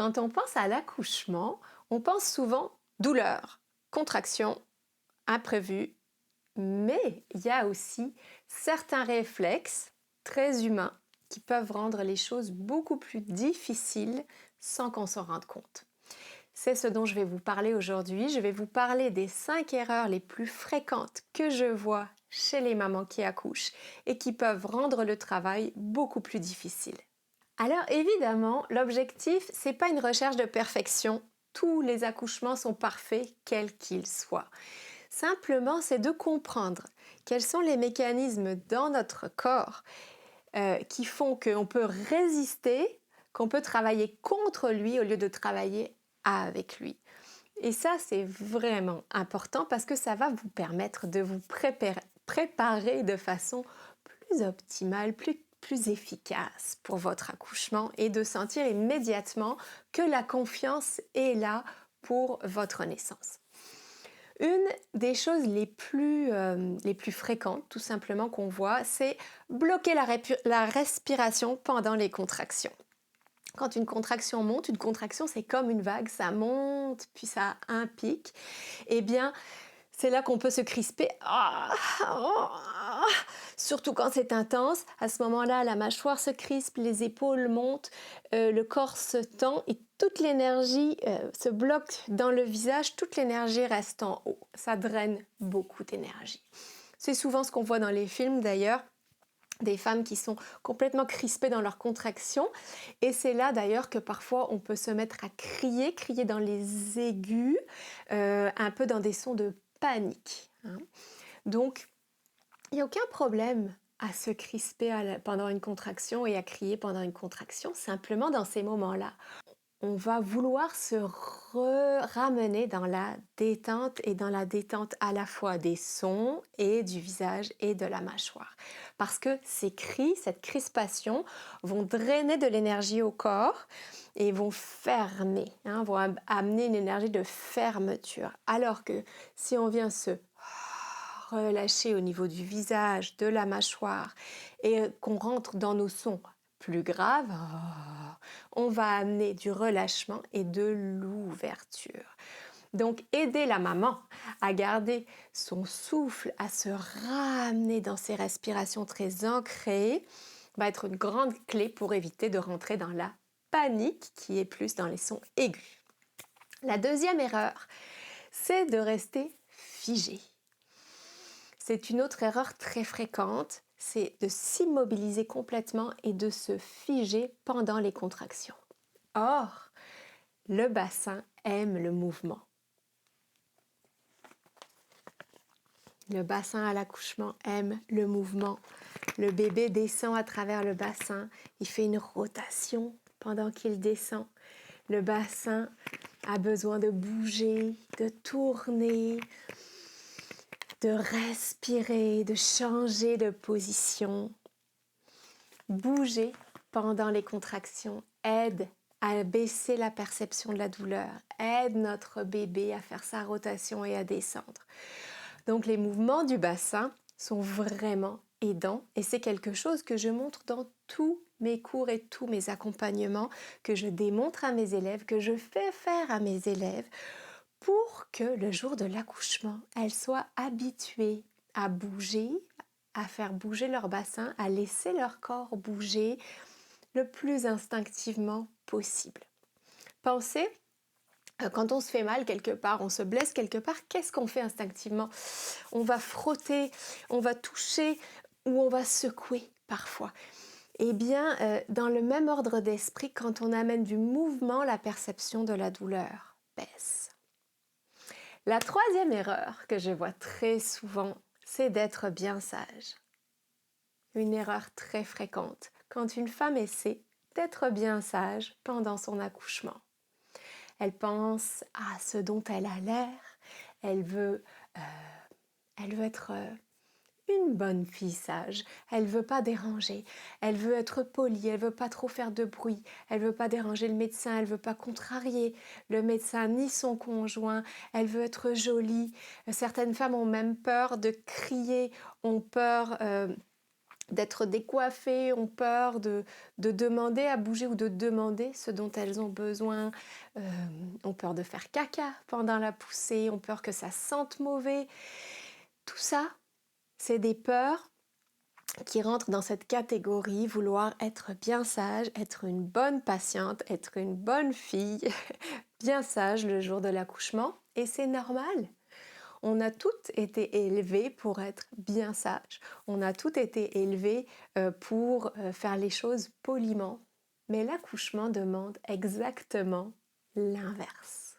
Quand on pense à l'accouchement, on pense souvent douleur, contraction, imprévu, mais il y a aussi certains réflexes très humains qui peuvent rendre les choses beaucoup plus difficiles sans qu'on s'en rende compte. C'est ce dont je vais vous parler aujourd'hui. Je vais vous parler des 5 erreurs les plus fréquentes que je vois chez les mamans qui accouchent et qui peuvent rendre le travail beaucoup plus difficile. Alors évidemment, l'objectif, c'est pas une recherche de perfection. Tous les accouchements sont parfaits, quels qu'ils soient. Simplement, c'est de comprendre quels sont les mécanismes dans notre corps qui font qu'on peut résister, qu'on peut travailler contre lui au lieu de travailler avec lui. Et ça, c'est vraiment important parce que ça va vous permettre de vous préparer de façon plus optimale, plus efficace pour votre accouchement et de sentir immédiatement que la confiance est là pour votre naissance. Une des choses les plus fréquentes, tout simplement, qu'on voit, c'est bloquer la respiration pendant les contractions. Quand une contraction monte, une contraction c'est comme une vague, ça monte puis ça a un pic. Eh bien, c'est là qu'on peut se crisper, surtout quand c'est intense. À ce moment-là, la mâchoire se crispe, les épaules montent, le corps se tend et toute l'énergie se bloque dans le visage, toute l'énergie reste en haut. Ça draine beaucoup d'énergie. C'est souvent ce qu'on voit dans les films d'ailleurs, des femmes qui sont complètement crispées dans leurs contractions. Et c'est là d'ailleurs que parfois on peut se mettre à crier dans les aigus, un peu dans des sons de panique. Donc, il n'y a aucun problème à se crisper pendant une contraction et à crier pendant une contraction. Simplement, dans ces moments-là, on va vouloir se ramener dans la détente et dans la détente à la fois des sons et du visage et de la mâchoire. Parce que ces cris, cette crispation vont drainer de l'énergie au corps et vont fermer, vont amener une énergie de fermeture. Alors que si on vient se relâcher au niveau du visage, de la mâchoire et qu'on rentre dans nos sons plus graves, on va amener du relâchement et de l'ouverture. Donc, aider la maman à garder son souffle, à se ramener dans ses respirations très ancrées, va être une grande clé pour éviter de rentrer dans la panique qui est plus dans les sons aigus. La deuxième erreur, c'est de rester figé. C'est une autre erreur très fréquente, c'est de s'immobiliser complètement et de se figer pendant les contractions. Or, le bassin aime le mouvement. Le bassin à l'accouchement aime le mouvement. Le bébé descend à travers le bassin, il fait une rotation pendant qu'il descend. Le bassin a besoin de bouger, de tourner, de respirer, de changer de position. Bouger pendant les contractions aide à baisser la perception de la douleur, aide notre bébé à faire sa rotation et à descendre. Donc les mouvements du bassin sont vraiment aidants et c'est quelque chose que je montre dans tous mes cours et tous mes accompagnements, que je démontre à mes élèves, que je fais faire à mes élèves pour que le jour de l'accouchement, elles soient habituées à bouger, à faire bouger leur bassin, à laisser leur corps bouger le plus instinctivement possible. Pensez, quand on se fait mal quelque part, on se blesse quelque part, qu'est-ce qu'on fait instinctivement ? On va frotter, on va toucher ou on va secouer parfois. Eh bien, dans le même ordre d'esprit, quand on amène du mouvement, la perception de la douleur baisse. La troisième erreur que je vois très souvent, c'est d'être bien sage. Une erreur très fréquente quand une femme essaie d'être bien sage pendant son accouchement. Elle pense à ce dont elle a l'air, elle veut être une bonne fille sage, elle veut pas déranger, elle veut être polie, elle veut pas trop faire de bruit, elle veut pas déranger le médecin, elle veut pas contrarier le médecin ni son conjoint, elle veut être jolie. Certaines femmes ont même peur de crier, ont peur d'être décoiffées, ont peur de demander à bouger ou de demander ce dont elles ont besoin, ont peur de faire caca pendant la poussée, ont peur que ça sente mauvais. Tout ça, c'est des peurs qui rentrent dans cette catégorie, vouloir être bien sage, être une bonne patiente, être une bonne fille, bien sage le jour de l'accouchement, et c'est normal. On a toutes été élevées pour être bien sages. On a toutes été élevées pour faire les choses poliment. Mais l'accouchement demande exactement l'inverse.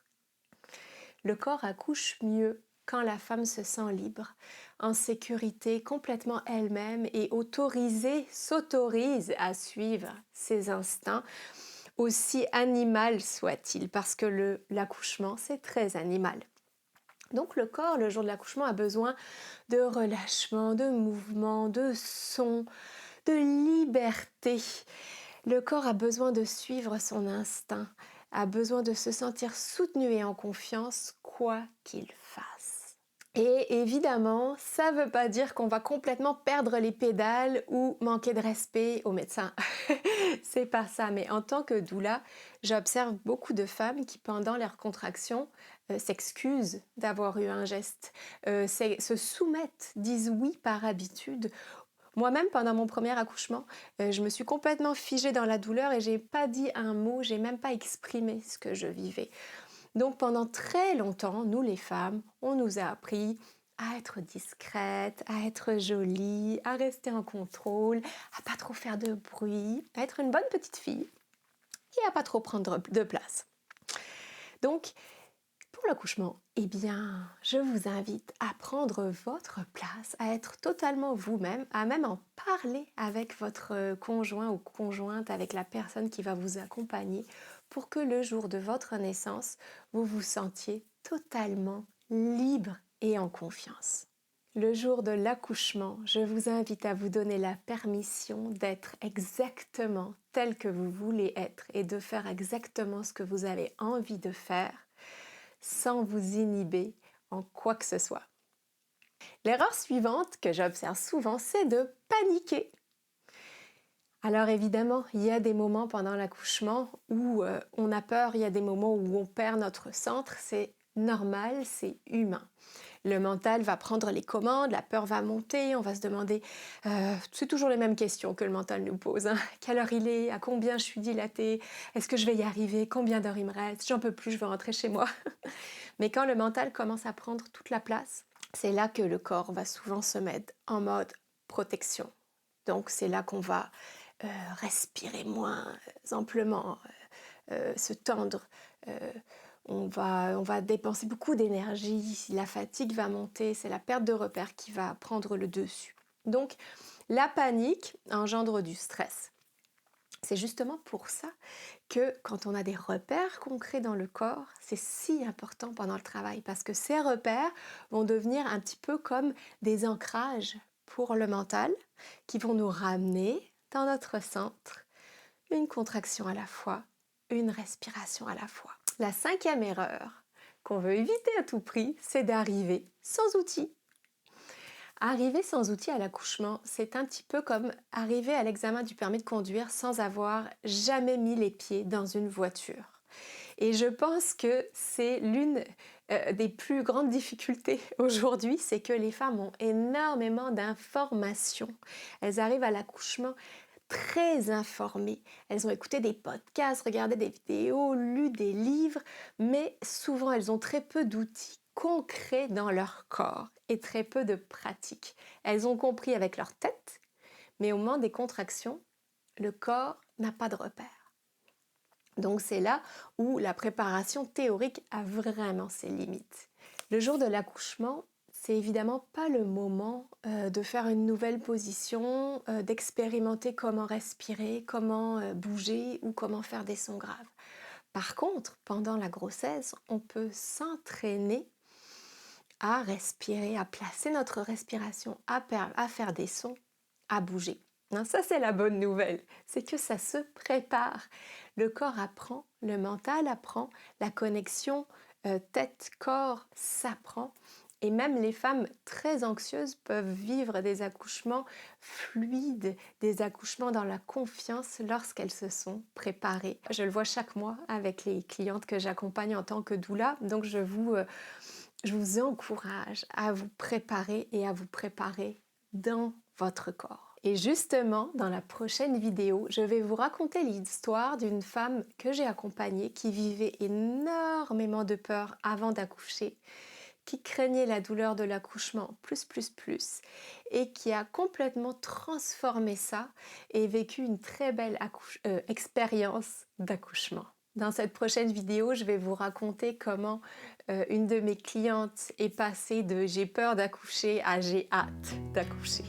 Le corps accouche mieux quand la femme se sent libre, en sécurité, complètement elle-même et s'autorise à suivre ses instincts, aussi animal soit-il, parce que l'accouchement, c'est très animal. Donc le corps, le jour de l'accouchement, a besoin de relâchement, de mouvement, de son, de liberté. Le corps a besoin de suivre son instinct, a besoin de se sentir soutenu et en confiance, quoi qu'il fasse. Et évidemment, ça ne veut pas dire qu'on va complètement perdre les pédales ou manquer de respect au médecin. C'est pas ça, mais en tant que doula, j'observe beaucoup de femmes qui, pendant leurs contractions, s'excusent d'avoir eu un geste, se soumettent, disent oui par habitude. Moi-même, pendant mon premier accouchement, je me suis complètement figée dans la douleur et j'ai pas dit un mot, j'ai même pas exprimé ce que je vivais. Donc pendant très longtemps, nous les femmes, on nous a appris à être discrète, à être jolie, à rester en contrôle, à pas trop faire de bruit, à être une bonne petite fille et à pas trop prendre de place. Donc, pour l'accouchement, eh bien, je vous invite à prendre votre place, à être totalement vous-même, à même en parler avec votre conjoint ou conjointe, avec la personne qui va vous accompagner, pour que le jour de votre naissance, vous vous sentiez totalement libre et en confiance. Le jour de l'accouchement, je vous invite à vous donner la permission d'être exactement tel que vous voulez être et de faire exactement ce que vous avez envie de faire sans vous inhiber en quoi que ce soit. L'erreur suivante que j'observe souvent, c'est de paniquer. Alors évidemment, il y a des moments pendant l'accouchement où on a peur, il y a des moments où on perd notre centre, c'est normal, c'est humain. Le mental va prendre les commandes, la peur va monter, on va se demander, c'est toujours les mêmes questions que le mental nous pose. Hein. Quelle heure il est? À combien je suis dilatée? Est-ce que je vais y arriver? Combien d'heures il me reste? J'en peux plus, je veux rentrer chez moi. Mais quand le mental commence à prendre toute la place, c'est là que le corps va souvent se mettre en mode protection. Donc c'est là qu'on va respirer moins amplement, se tendre. On va dépenser beaucoup d'énergie, la fatigue va monter, c'est la perte de repères qui va prendre le dessus. Donc la panique engendre du stress. C'est justement pour ça que quand on a des repères concrets dans le corps, c'est si important pendant le travail parce que ces repères vont devenir un petit peu comme des ancrages pour le mental qui vont nous ramener dans notre centre, une contraction à la fois, une respiration à la fois. La 5e erreur qu'on veut éviter à tout prix, c'est d'arriver sans outils. Arriver sans outils à l'accouchement, c'est un petit peu comme arriver à l'examen du permis de conduire sans avoir jamais mis les pieds dans une voiture. Et je pense que c'est l'une des plus grandes difficultés aujourd'hui, c'est que les femmes ont énormément d'informations. Elles arrivent à l'accouchement très informées. Elles ont écouté des podcasts, regardé des vidéos, lu des livres, mais souvent elles ont très peu d'outils concrets dans leur corps et très peu de pratiques. Elles ont compris avec leur tête, mais au moment des contractions, le corps n'a pas de repère. Donc c'est là où la préparation théorique a vraiment ses limites. Le jour de l'accouchement, c'est évidemment pas le moment de faire une nouvelle position, d'expérimenter comment respirer, comment bouger ou comment faire des sons graves. Par contre, pendant la grossesse, on peut s'entraîner à respirer, à placer notre respiration, à faire des sons, à bouger. Ça, c'est la bonne nouvelle, c'est que ça se prépare. Le corps apprend, le mental apprend, la connexion tête-corps s'apprend Et même les femmes très anxieuses peuvent vivre des accouchements fluides, des accouchements dans la confiance lorsqu'elles se sont préparées. Je le vois chaque mois avec les clientes que j'accompagne en tant que doula, donc je vous encourage à vous préparer et à vous préparer dans votre corps. Et justement, dans la prochaine vidéo, je vais vous raconter l'histoire d'une femme que j'ai accompagnée qui vivait énormément de peur avant d'accoucher, qui craignait la douleur de l'accouchement plus, et qui a complètement transformé ça et vécu une très belle expérience d'accouchement. Dans cette prochaine vidéo, je vais vous raconter comment une de mes clientes est passée de j'ai peur d'accoucher à j'ai hâte d'accoucher.